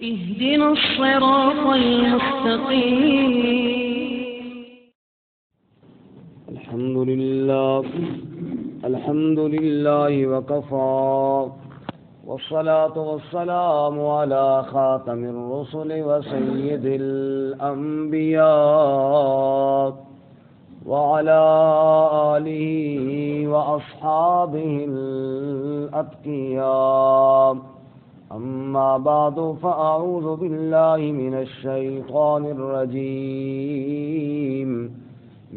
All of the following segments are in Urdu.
اهدنا الصراط المستقيم. الحمد لله وكفى والصلاة والسلام على خاتم الرسل وسيد الأنبياء وعلى آله وأصحابه الأتقياء. أما بعد فأعوذ بالله من الشيطان الرجيم.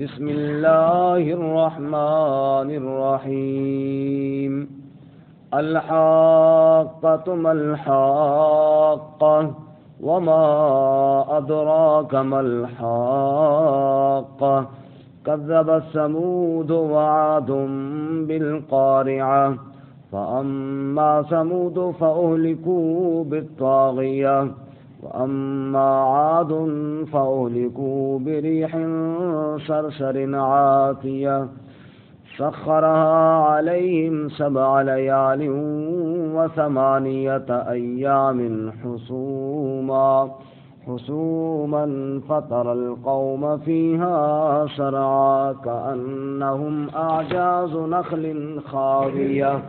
بسم الله الرحمن الرحيم. الحاقة ما الحاقة وما أدراك ما الحاقة كذب ثمود وعاد بالقارعة فأما ثمود فأهلكوا بالطاغية وأما عاد فأهلكوا بريح صرصر عاتية سخرها عليهم 7 ليال و8 أيام حسوما فترى القوم فيها صرعى كأنهم أعجاز نخل خاوية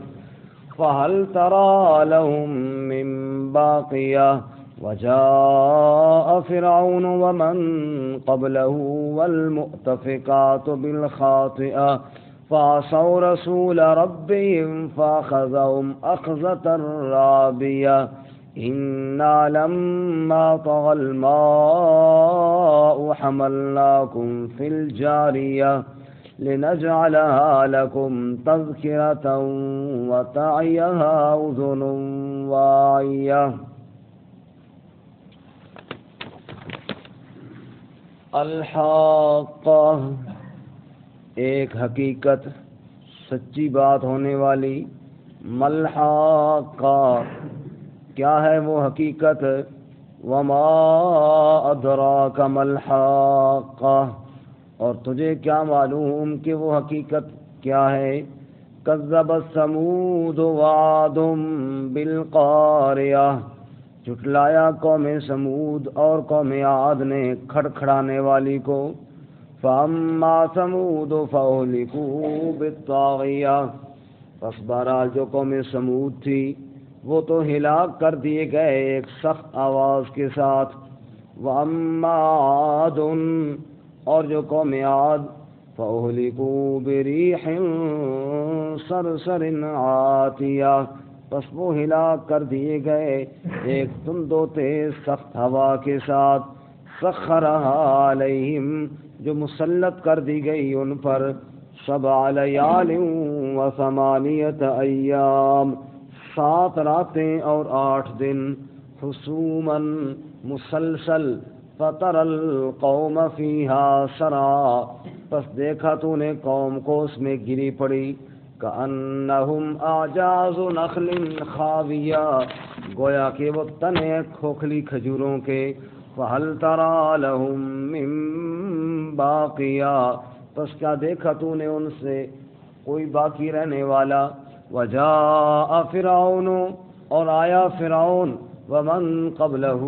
فهل ترى لهم من باقية. وجاء فرعون ومن قبله والمؤتفكات بالخاطئة فعصوا رسول ربهم فأخذهم أخذة رابية. إنا لما طغى الماء حملناكم في الجارية لنجعلها لكم تذكرة وتعيها أذن واعية. الحاقہ ایک حقیقت سچی بات ہونے والی. ملحاقہ کیا ہے وہ حقیقت. وما ادراک ملحاقہ اور تجھے کیا معلوم کہ وہ حقیقت کیا ہے. کذب ثمود وعاد بالقاریہ جھٹلایا قوم سمود اور قوم عاد نے کھڑکھڑانے والی کو. فاما ثمود فاہلکوا بالطاغیہ پس بہرحال جو قوم سمود تھی وہ تو ہلاک کر دیے گئے ایک سخت آواز کے ساتھ. واما عاد اور جو قوم عاد فاہلکوا بريح صرصر عاتیہ پس وہ ہلاک کر دیے گئے ایک تند و تیز سخت ہوا کے ساتھ. سخرها علیہم جو مسلط کر دی گئی ان پر 7 لیال و8 ایام 7 راتیں اور 8 دن حسوما مسلسل. فتر القوم فیہا سرعا پس دیکھا تو نے قوم کو اس میں گری پڑی. کأنہم اعجاز نخل خاویہ گویا کہ وہ تنے کھوکھلی کھجوروں کے. فہل تری لہم من باقیہ پس کیا دیکھا تو نے ان سے کوئی باقی رہنے والا. وجاء فرعون اور آیا فرعون ومن قبلہ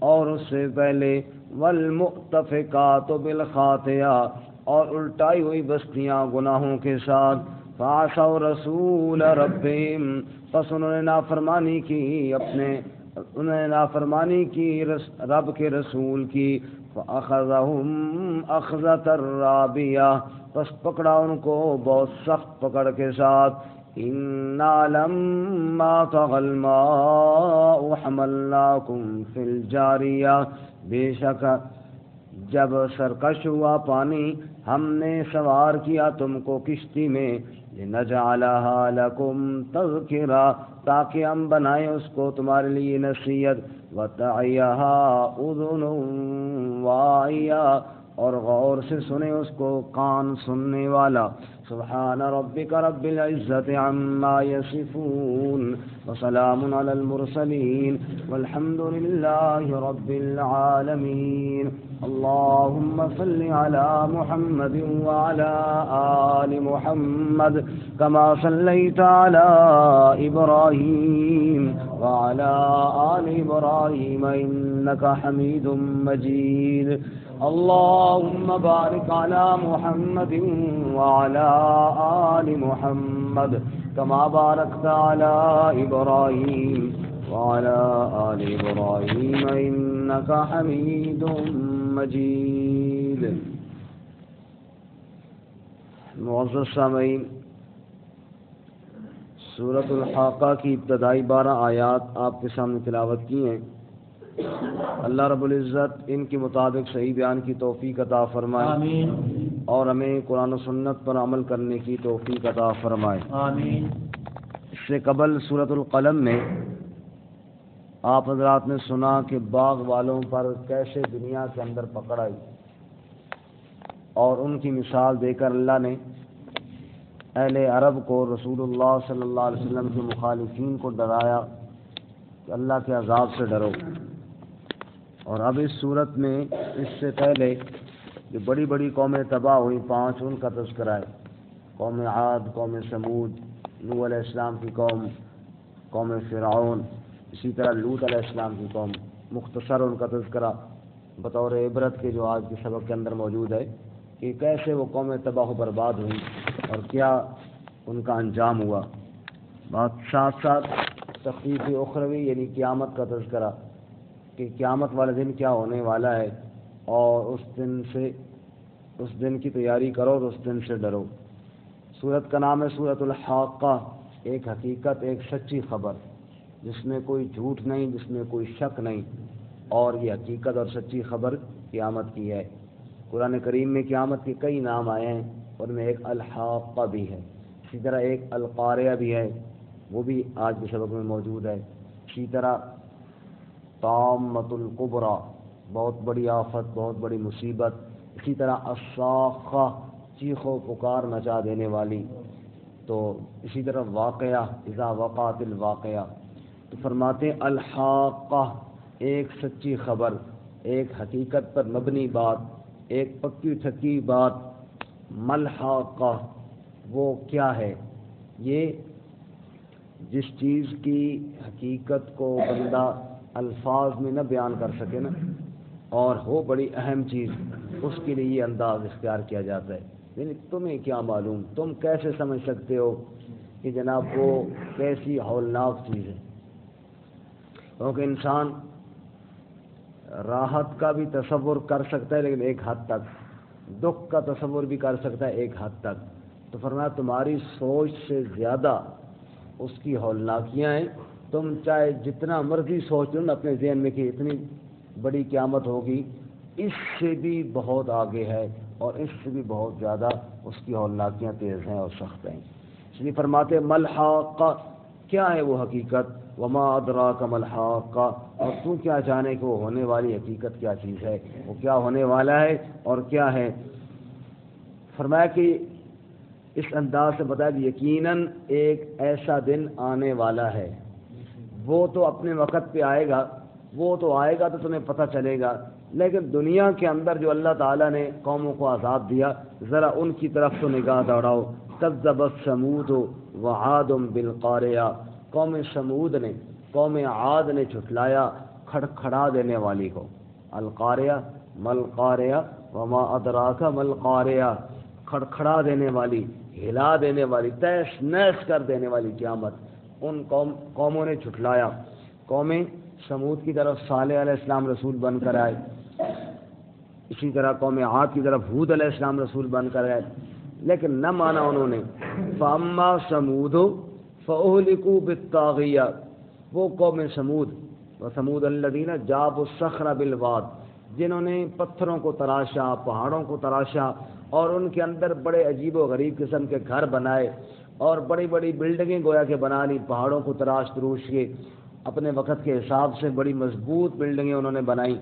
اور اس سے پہلے والمؤتفکات بالخاطئہ اور الٹائی ہوئی بستیاں گناہوں کے ساتھ. فعصوا رسول ربهم پس انہوں نے نافرمانی کی رب کے رسول کی. فأخذهم أخذة رابية پس پکڑا ان کو بہت سخت پکڑ کے ساتھ. إنا لما طغى الماء حملناكم في الجارية بے شک جب سرکش ہوا پانی ہم نے سوار کیا تم کو کشتی میں. لنجعلها لكم تذکرہ تاکہ ہم بنائیں اس کو تمہارے لیے نصیحت. وتعیها اذن واعیہ اور غور سے سنے اس کو کان سننے والا. سبحان ربك رب العزة عما يصفون وسلام على المرسلين والحمد لله رب العالمين. اللهم صل على محمد وعلى آل محمد كما صليت على إبراهيم وعلى آل إبراهيم إنك حميد مجيد. اللهم بارك على محمد وعلى آل محمد كما باركت على إبراهيم وعلى آل إبراهيم إنك حميد مجيد. معزز سامعین، سورۃ الحاقہ کی ابتدائی 12 آیات آپ کے سامنے تلاوت کی ہیں. اللہ رب العزت ان کے مطابق صحیح بیان کی توفیق عطا فرمائے. آمین. اور ہمیں قرآن و سنت پر عمل کرنے کی توفیق عطا فرمائے. آمین. اس سے قبل سورۃ القلم میں آپ حضرات نے سنا کہ باغ والوں پر کیسے دنیا کے اندر پکڑ آئی، اور ان کی مثال دے کر اللہ نے اہل عرب کو رسول اللہ صلی اللہ علیہ وسلم کے مخالفین کو ڈرایا کہ اللہ کے عذاب سے ڈرو. اور اب اس صورت میں اس سے پہلے جو بڑی بڑی قومیں تباہ ہوئی 5 ان کا تذکرہ ہے. قوم عاد، قوم سمود، نوح علیہ السلام کی قوم، قوم فرعون، اسی طرح لوط علیہ السلام کی قوم. مختصر ان کا تذکرہ بطور عبرت کے جو آج کے سبق کے اندر موجود ہے کہ کیسے وہ قومیں تباہ و برباد ہوئیں اور کیا ان کا انجام ہوا. بات ساتھ ساتھ تخفیف اخروی یعنی قیامت کا تذکرہ کہ قیامت والے دن کیا ہونے والا ہے، اور اس دن کی تیاری کرو اور اس دن سے ڈرو. سورت کا نام ہے سورۃ الحاقہ، ایک حقیقت، ایک سچی خبر جس میں کوئی جھوٹ نہیں، جس میں کوئی شک نہیں، اور یہ حقیقت اور سچی خبر قیامت کی ہے. قرآن کریم میں قیامت کے کئی نام آئے ہیں، ان میں ایک الحاقہ بھی ہے، اسی طرح ایک القاریہ بھی ہے، وہ بھی آج کے سبق میں موجود ہے. اسی طرح طامۃ الکبریٰ، بہت بڑی آفت، بہت بڑی مصیبت. اسی طرح الصاخہ، چیخ و پکار مچا دینے والی. تو اسی طرح واقعہ، اذا وقعت الواقعہ. تو فرماتے ہیں الحاقہ، ایک سچی خبر، ایک حقیقت پر مبنی بات، ایک پکی ٹھکی بات. ملحاقہ، وہ کیا ہے؟ یہ جس چیز کی حقیقت کو بندہ الفاظ میں نہ بیان کر سکے نا، اور ہو بڑی اہم چیز، اس کے لیے یہ انداز اختیار کیا جاتا ہے. یعنی تمہیں کیا معلوم، تم کیسے سمجھ سکتے ہو کہ جناب وہ کیسی ہولناک چیز ہے. کیونکہ انسان راحت کا بھی تصور کر سکتا ہے لیکن ایک حد تک، دکھ کا تصور بھی کر سکتا ہے ایک حد تک. تو فرمایا تمہاری سوچ سے زیادہ اس کی ہولناکیاں ہیں. تم چاہے جتنا مرضی سوچ لو نا اپنے ذہن میں کہ اتنی بڑی قیامت ہوگی، اس سے بھی بہت آگے ہے، اور اس سے بھی بہت زیادہ اس کی ہولناکیاں تیز ہیں اور سخت ہیں. اس لیے فرماتے ملحاقہ، کیا ہے وہ حقیقت؟ وما ادراک ملحاقہ، اور تو کیا جانے کہ وہ ہونے والی حقیقت کیا چیز ہے، وہ کیا ہونے والا ہے اور کیا ہے. فرمایا کہ اس انداز سے بتایا کہ یقیناً ایک ایسا دن آنے والا ہے، وہ تو اپنے وقت پہ آئے گا، وہ تو آئے گا تو تمہیں پتہ چلے گا. لیکن دنیا کے اندر جو اللہ تعالیٰ نے قوموں کو عذاب دیا، ذرا ان کی طرف تو نگاہ دوڑاؤ. کذبت ثمود وعاد بالقاریہ، قوم سمود نے، قوم عاد نے جھٹلایا کھڑکھڑا دینے والی کو. القاریہ ملقاریہ وما ادراک ملقاریہ، کھڑکھڑا دینے والی، ہلا دینے والی، تیش نیش کر دینے والی قیامت. ان قوموں نے جھٹلایا. قوم سمود کی طرف صالح علیہ السلام رسول بن کر آئے، اسی طرح قوم عاد کی طرف ہود علیہ السلام رسول بن کر آئے، لیکن نہ مانا انہوں نے. فاما سمود فاہلکوا بالطاغیہ، وہ قوم سمود، وثمود الذین جابوا الصخر بالواد، جنہوں نے پتھروں کو تراشا، پہاڑوں کو تراشا، اور ان کے اندر بڑے عجیب و غریب قسم کے گھر بنائے، اور بڑی بڑی بلڈنگیں گویا کہ بنا لی پہاڑوں کو تراش تروش کے. اپنے وقت کے حساب سے بڑی مضبوط بلڈنگیں انہوں نے بنائی.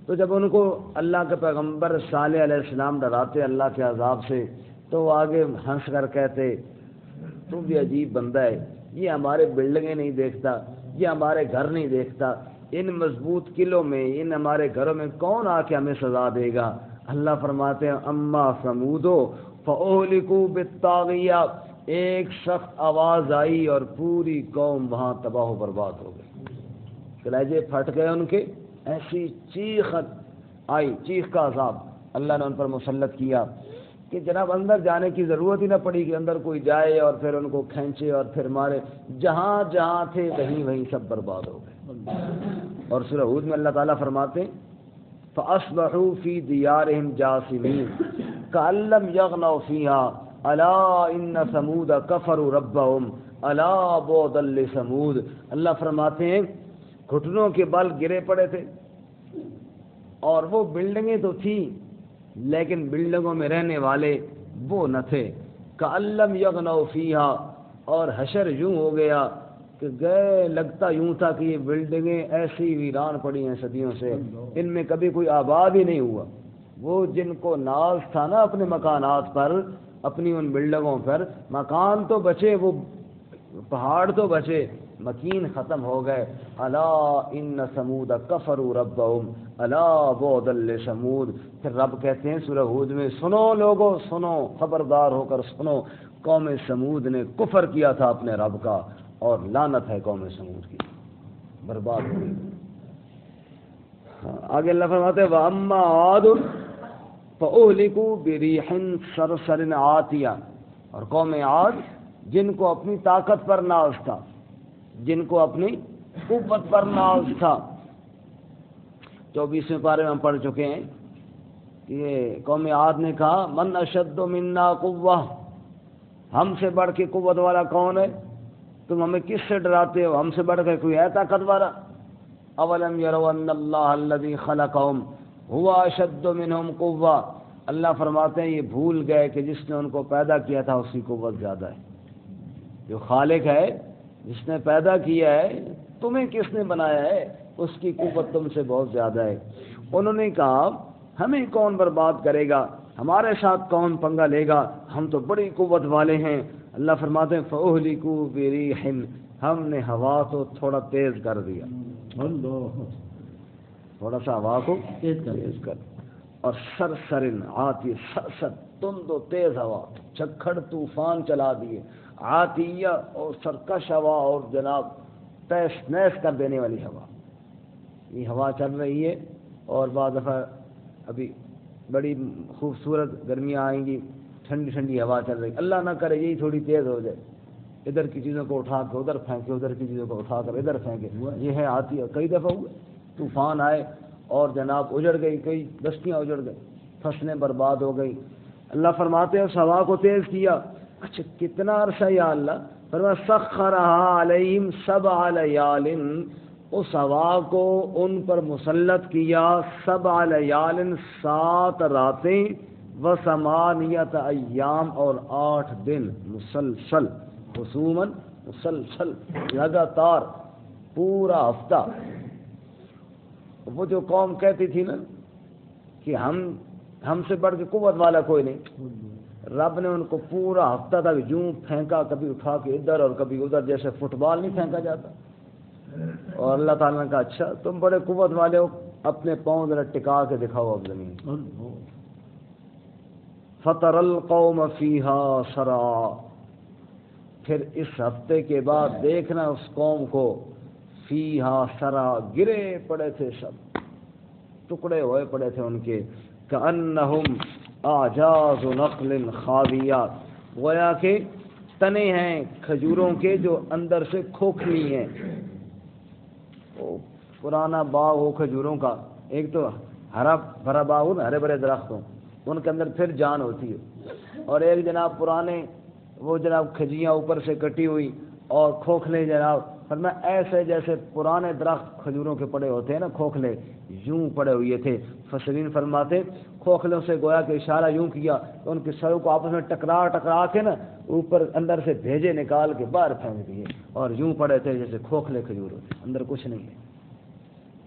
تو جب ان کو اللہ کے پیغمبر صالح علیہ السلام ڈراتے اللہ کے عذاب سے، تو آگے ہنس کر کہتے تو بھی عجیب بندہ ہے، یہ ہمارے بلڈنگیں نہیں دیکھتا، یہ ہمارے گھر نہیں دیکھتا، ان مضبوط قلعوں میں، ان ہمارے گھروں میں کون آ کے ہمیں سزا دے گا؟ اللہ فرماتے ہیں اما سمودو فاہلکوا بالطاغیہ، ایک سخت آواز آئی اور پوری قوم وہاں تباہ و برباد ہو گئی، کلیجے پھٹ گئے ان کے، ایسی چیخ آئی، چیخ کا عذاب اللہ نے ان پر مسلط کیا کہ جناب اندر جانے کی ضرورت ہی نہ پڑی کہ اندر کوئی جائے اور پھر ان کو کھینچے اور پھر مارے، جہاں جہاں تھے وہیں وہیں سب برباد ہو گئے۔ اور سورہ ہود میں اللہ تعالیٰ فرماتے ہیں فَأَصْبَحُوا فِي دِيَارِهِمْ جَاثِمِينَ كَأَن لَّمْ يَغْنَوْا فِيهَا أَلَا إِنَّ ثَمُودَ كَفَرُوا رَبَّهُمْ أَلَا بُعْدًا لِّثَمُودَ، اللہ فرماتے ہیں گھٹنوں کے بل گرے پڑے تھے، اور وہ بلڈنگیں تو تھیں لیکن بلڈنگوں میں رہنے والے وہ نہ تھے، كَأَن لَّمْ يَغْنَوْا فِيهَا، اور حشر یوں ہو گیا کہ گئے لگتا یوں تھا کہ یہ بلڈنگیں ایسی ویران پڑی ہیں صدیوں سے، ان میں کبھی کوئی آباد ہی نہیں ہوا۔ وہ جن کو ناز تھا نا اپنے مکانات پر، اپنی ان بلڈنگوں پر، مکان تو بچے، وہ پہاڑ تو بچے، مکین ختم ہو گئے۔ الا ان ثمود کفروا ربهم الا بعدا لثمود، پھر رب کہتے ہیں سورہ ہود میں سنو لوگو سنو، خبردار ہو کر سنو، قوم سمود نے کفر کیا تھا اپنے رب کا، اور لعنت ہے قوم سمود کی، برباد ہو گئی۔ آگے اللہ فرماتے ہیں وَأَمَّا عَادٌ فَأُهْلِكُوا بِرِيحٍ صَرْصَرٍ عَاتِيَةٍ، اور قوم عاد جن کو اپنی طاقت پر ناز تھا، جن کو اپنی قوت پر ناز تھا، 24ویں پارے میں ہم پڑھ چکے ہیں کہ یہ قوم عاد نے کہا من اشد منا قوہ، ہم سے بڑھ کے قوت والا کون ہے؟ تم ہمیں کس سے ڈراتے ہو؟ ہم سے بڑھ کر کوئی ہے طاقت والا؟ اولم یروا ان اللہ الذی خلقهم هو اشد منهم قوہ، اللہ فرماتے ہیں یہ بھول گئے کہ جس نے ان کو پیدا کیا تھا اس کی قوت زیادہ ہے۔ جو خالق ہے، جس نے پیدا کیا ہے، تمہیں کس نے بنایا ہے، اس کی قوت تم سے بہت زیادہ ہے۔ انہوں نے کہا ہمیں کون برباد کرے گا، ہمارے ساتھ کون پنگا لے گا، ہم تو بڑی قوت والے ہیں۔ اللہ فرماتے ہیں فَأُهْلِكُوا بِرِيحٍ، ہم نے ہوا کو تھوڑا تیز کر دیا، تھوڑا سا ہوا کو تیز کر، اور سرسرن آتی، سرسر تند و تیز ہوا، جھکڑ طوفان چلا دیے، عاتیہ اور سرکش ہوا، اور جناب تیس نیس کر دینے والی ہوا، یہ ہوا چل رہی ہے۔ اور بعض دفعہ ابھی بڑی خوبصورت گرمیاں آئیں گی، ٹھنڈی ٹھنڈی ہوا چل رہی، اللہ نہ کرے یہی تھوڑی تیز ہو جائے، ادھر کی چیزوں کو اٹھا کے ادھر پھینکے، ادھر کی چیزوں کو اٹھا کر ادھر پھینکے، یہ ہے آتی ہے۔ کئی دفعہ ہوئے طوفان آئے اور جناب اجڑ گئی، کئی بستیاں اجڑ گئی، فصلیں برباد ہو گئی۔ اللہ فرماتے ہیں اس ہوا کو تیز کیا، اچھا کتنا عرصہ یا اللہ؟ فرمایا سخرھا علیہم 7 لیال، اس ہوا کو ان پر مسلط کیا 7 لیال، 7 راتیں، و8 ایام، اور 8 دن، مسلسل، خصوماً مسلسل، لگاتار پورا ہفتہ۔ وہ جو قوم کہتی تھی نا کہ ہم سے بڑھ کے قوت والا کوئی نہیں، رب نے ان کو پورا ہفتہ تک یوں پھینکا، کبھی اٹھا کے ادھر اور کبھی ادھر، جیسے فٹ بال نہیں پھینکا جاتا۔ اور اللہ تعالیٰ نے کہا اچھا تم بڑے قوت والے ہو، اپنے پاؤں ذرا ٹکا کے دکھاؤ اب زمین۔ فَتَرَى الْقَوْمَ فِيهَا صَرْعَىٰ، پھر اس ہفتے کے بعد دیکھنا اس قوم کو، فیہا سرا، گرے پڑے تھے، سب ٹکڑے ہوئے پڑے تھے ان کے، کأنہم اعجاز نخل خاویہ، گویا کہ تنے ہیں کھجوروں کے جو اندر سے کھوکھلی ہیں۔ وہ پرانا باغ ہو کھجوروں کا، ایک تو ہرا بھرا باغ ہو نا، ہرے بھرے درخت ہوں، ان کے اندر پھر جان ہوتی ہے، اور ایک جناب پرانے وہ جناب کھجیاں اوپر سے کٹی ہوئی اور کھوکھلے، جناب فرمایا ایسے جیسے پرانے درخت کھجوروں کے پڑے ہوتے ہیں نا، کھوکھلے یوں پڑے ہوئے تھے۔ فسرین فرماتے کھوکھلوں سے گویا کہ اشارہ یوں کیا تو ان کے سروں کو آپس میں ٹکرا کے نا اوپر اندر سے بھیجے نکال کے باہر پھینک دیے، اور یوں پڑے تھے جیسے کھوکھلے کھجور ہوتے، اندر کچھ نہیں ہے۔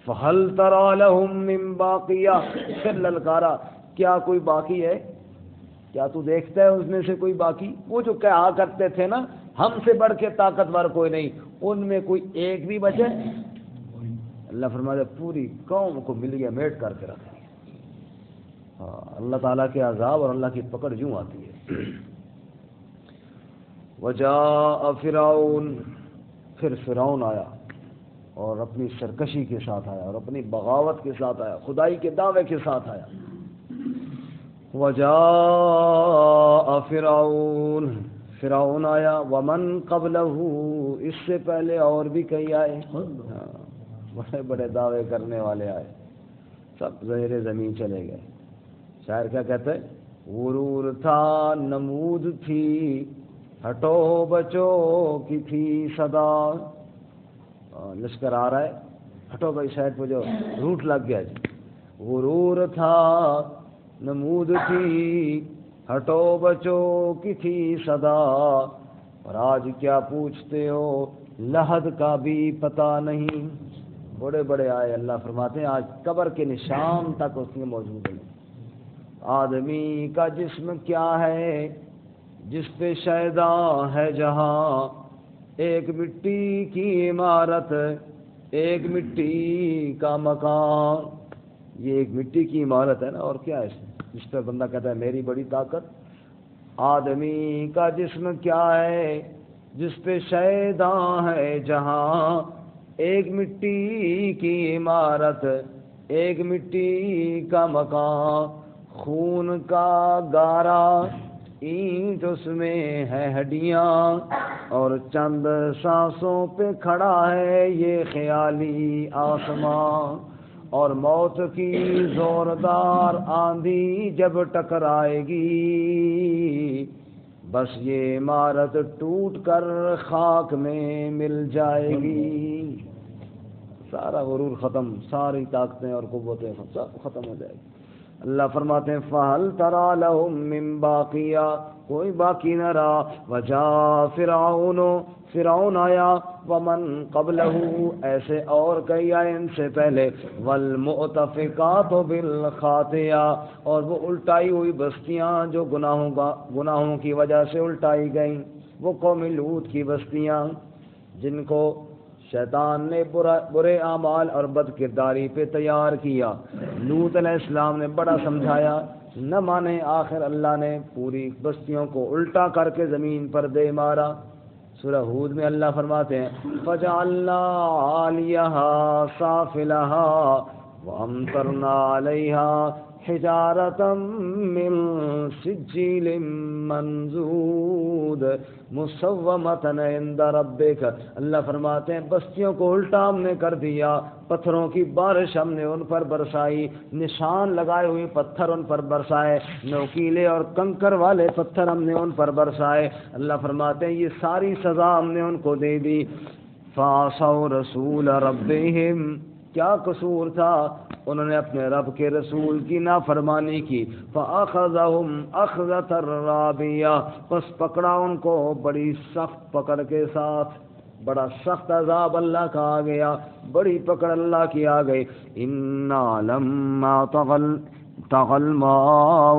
فَهَلْ تَرَىٰ لَهُم مِّن بَاقِيَةٍ، پھر للکارا کیا کوئی باقی ہے؟ کیا تو دیکھتا ہے اس میں سے کوئی باقی؟ وہ جو کہا کرتے تھے نا ہم سے بڑھ کے طاقتور کوئی نہیں، ان میں کوئی ایک بھی بچے؟ اللہ فرماتے پوری قوم کو مل گیا میٹ کر کے رکھ دیا۔ ہاں، اللہ تعالیٰ کے عذاب اور اللہ کی پکڑ یوں آتی ہے۔ وجاء فرعون، پھر فرعون آیا اور اپنی سرکشی کے ساتھ آیا اور اپنی بغاوت کے ساتھ آیا، خدائی کے دعوے کے ساتھ آیا۔ وجاء فرعون، فرعون آیا، ومن قبلہ، اس سے پہلے اور بھی کئی آئے، بڑے بڑے دعوے کرنے والے آئے، سب زیر زمین چلے گئے۔ شاعر کیا کہتے ہیں؟ غرور تھا نمود تھی، ہٹو بچو کی تھی صدا۔ لشکر آ رہا ہے، ہٹو بھائی سائڈ پہ جو، روٹ لگ گیا جی۔ غرور تھا نمود تھی، ہٹو بچو کی تھی صدا، اور آج کیا پوچھتے ہو لحد کا بھی پتہ نہیں۔ بڑے بڑے آئے، اللہ فرماتے ہیں آج قبر کے نشان تک اس میں موجود ہیں۔ آدمی کا جسم کیا ہے جس پہ شیدا ہے جہاں، ایک مٹی کی عمارت ایک مٹی کا مکان۔ یہ ایک مٹی کی عمارت ہے نا، اور کیا ہے اس پہ بندہ کہتا ہے میری بڑی طاقت۔ آدمی کا جسم کیا ہے جس پہ شیدا ہے جہاں، ایک مٹی کی عمارت ایک مٹی کا مکان، خون کا گارا اینٹ اس میں ہے ہڈیاں، اور چند سانسوں پہ کھڑا ہے یہ خیالی آسمان، اور موت کی زوردار آندھی جب ٹکرائے گی، بس یہ عمارت ٹوٹ کر خاک میں مل جائے گی۔ سارا غرور ختم، ساری طاقتیں اور قوتیں سب ختم ہو جائے گی۔ اللہ فرماتے ہیں فَهَلْ تَرَى لَهُم مِّن بَاقِيَةٍ، کوئی باقی نہ رہا۔ وَجَاءَ فِرْعَوْنُ، فرعون آیا، وَمَن قَبْلَهُ، ایسے اور کئی آئے ان سے پہلے، وَالْمُؤْتَفِكَاتُ بِالْخَاطِئَةِ، اور وہ الٹائی ہوئی بستیاں جو گناہوں کی وجہ سے الٹائی گئیں، وہ قوم لوط کی بستیاں جن کو شیطان نے برے اعمال اور بد کرداری پہ تیار کیا۔ لوط علیہ السلام نے بڑا سمجھایا، نہ مانے، آخر اللہ نے پوری بستیوں کو الٹا کر کے زمین پر دے مارا۔ سورہ ہود میں اللہ فرماتے ہیں فَجَعَلْنَا عَالِيَهَا سَافِلَهَا وَأَمْطَرْنَا عَلَيْهَا حِجَارَةً مِّن سِجِّيلٍ مَّنضُودٍ مُّصَوَّمَةً عِندَ رَبِّكَ، اللہ فرماتے ہیں بستیوں کو الٹا ہم نے کر دیا، پتھروں کی بارش ہم نے ان پر برسائی، نشان لگائے ہوئے پتھر ان پر برسائے، نوکیلے اور کنکر والے پتھر ہم نے ان پر برسائے۔ اللہ فرماتے ہیں یہ ساری سزا ہم نے ان کو دے دی۔ فَعَصَوْا رَسُولَ رَبِّهِمْ، کیا قصور تھا؟ انہوں نے اپنے رب کے رسول کی نافرمانی کی۔ فَأَخَذَهُمْ أَخْذَةً رَّابِيَةً، پس پکڑا ان کو بڑی سخت پکڑ کے ساتھ، بڑا سخت عذاب اللہ کا آ گیا، بڑی پکڑ اللہ کی آ گئی۔ إِنَّا لَمَّا طَغَى الْمَاءُ،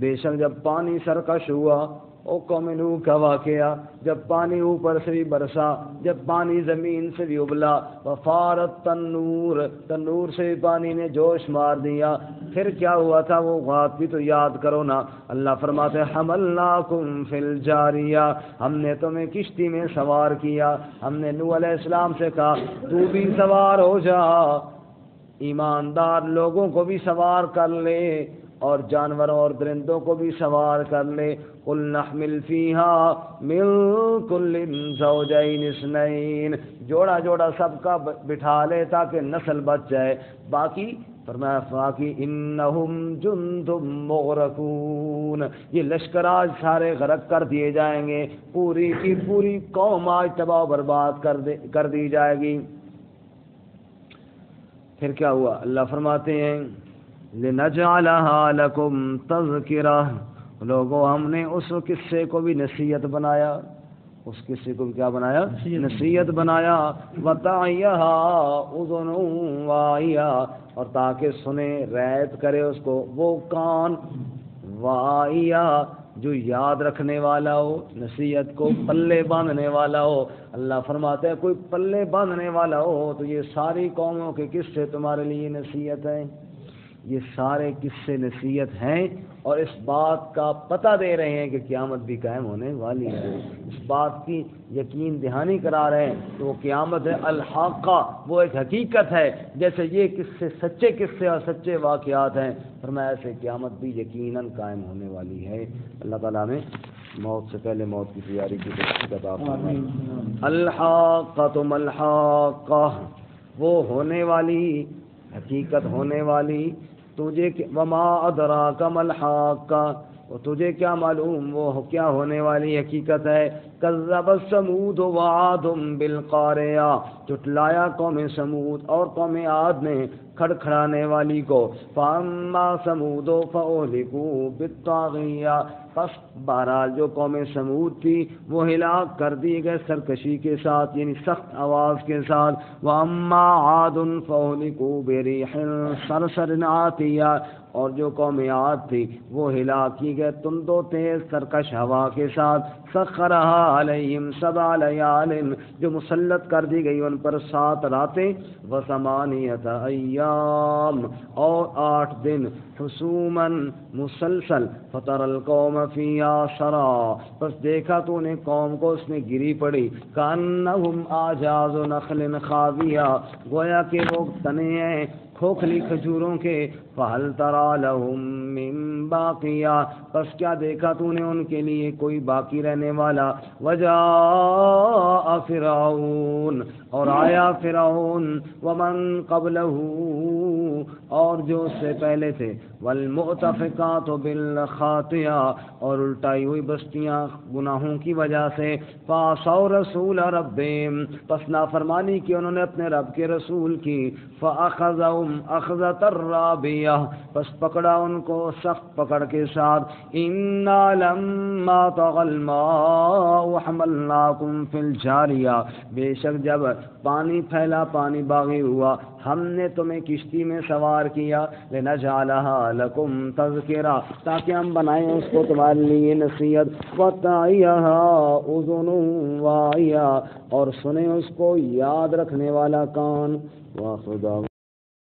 بے شک جب پانی سرکش ہوا، او قوم نوح کا واقعہ، جب پانی اوپر سے بھی برسا، جب پانی زمین سے بھی ابلا، وفارت تنور، تنور سے بھی پانی نے جوش مار دیا، پھر کیا ہوا تھا وہ بات بھی تو یاد کرو نا۔ اللہ فرماتے حملناکم فی الجاریہ، ہم نے تمہیں کشتی میں سوار کیا، ہم نے نوح علیہ السلام سے کہا تو بھی سوار ہو جا، ایماندار لوگوں کو بھی سوار کر لے اور جانوروں اور درندوں کو بھی سوار کر لے۔ قُلْ نَحْمِلْ فِيهَا مِن كُلٍّ زَوْجَيْنِ اثْنَيْنِ، جوڑا جوڑا سب کا بٹھا لے تاکہ نسل بچ جائے۔ باقی فرمایا باقی انہم جند مغرقون، یہ لشکر آج سارے غرق کر دیے جائیں گے، پوری کی پوری قوم آج تباہ و برباد کر دی جائے گی۔ پھر کیا ہوا؟ اللہ فرماتے ہیں لِنَجْعَلَهَا لَكُمْ تَذْكِرَةً، لوگوں ہم نے اس قصے کو بھی نصیحت بنایا، اس قصے کو بھی کیا بنایا؟ نصیحت بنایا۔ وَتَعِيَهَا أُذُنٌ وَاعِيَةٌ، اور تاکہ سنے رعایت کرے اس کو وہ کان، واعیا جو یاد رکھنے والا ہو، نصیحت کو پلے باندھنے والا ہو۔ اللہ فرماتے ہیں کوئی پلے باندھنے والا ہو تو یہ ساری قوموں کے قصے تمہارے لیے نصیحت ہیں، یہ سارے قصے نصیحت ہیں، اور اس بات کا پتہ دے رہے ہیں کہ قیامت بھی قائم ہونے والی ہے، اس بات کی یقین دہانی کرا رہے ہیں کہ وہ قیامت ہے الحاقہ، وہ ایک حقیقت ہے۔ جیسے یہ قصے سچے قصے اور سچے واقعات ہیں، فرمایا ایسے قیامت بھی یقیناً قائم ہونے والی ہے۔ اللہ تعالیٰ نے موت سے پہلے موت کی تیاری کی توفیق عطا فرمائے۔ الحاقۃ ما الحاقہ، وہ ہونے والی حقیقت ہونے والی، تجھے وما ادراک ما الحاقہ، اور تجھے کیا معلوم وہ کیا ہونے والی حقیقت ہے۔ کذب ثمود وعاد بالقاریہ، جھٹلایا قوم سمود اور قوم عاد نے کھڑکھڑانے والی کو۔ فاما ثمود فاہلکوا بالطاغیہ، پس بہرحال جو قوم سمود تھی وہ ہلاک کر دی گئے سرکشی کے ساتھ، یعنی سخت آواز کے ساتھ۔ واما عاد فاہلکوا بريح صرصر عاتیہ، اور جو قوم عاد تھی وہ ہلاک کی گئے تند و تیز سرکش ہوا کے ساتھ۔ سخرها علیہم 7 لیال، جو مسلط کر دی گئی ان پر 7 راتیں، و8 ایام، اور 8 دن، حسوما مسلسل۔ فتر القوم فیہا سرا، پس دیکھا تو نے قوم کو اس میں گری پڑی، کانہم اعجاز نخل خاویہ، گویا کہ وہ تنے ہیں کھوکھلی کھجوروں کے۔ فہل تری لہم من باقیہ، پس کیا دیکھا تو نے ان کے لیے کوئی باقی رہنے والا۔ وجاء فرعون، اور آیا فرعون، ومن قبلہ، اور جو اس سے پہلے تھے، والمؤتفقات بالخاطئہ، اور الٹائی ہوئی بستیاں گناہوں کی وجہ سے۔ فعصوا رسول ربہم، پس نافرمانی کی انہوں نے اپنے رب کے رسول کی۔ فاخذہم اخذۃ رابیہ، پس پکڑا ان کو سخت پکڑ کے ساتھ۔ انا لما طغى الماء حملناکم فی الجاریہ، بے شک جب پانی پھیلا، پانی باغی ہوا، ہم نے تمہیں کشتی میں سوار کیا۔ لنجعلها لکم تذکرہ، تاکہ ہم بنائیں اس کو تمہارے لیے نصیحت۔ وتعیها اذن واعیہ، اور سنیں اس کو یاد رکھنے والا کان۔ واخر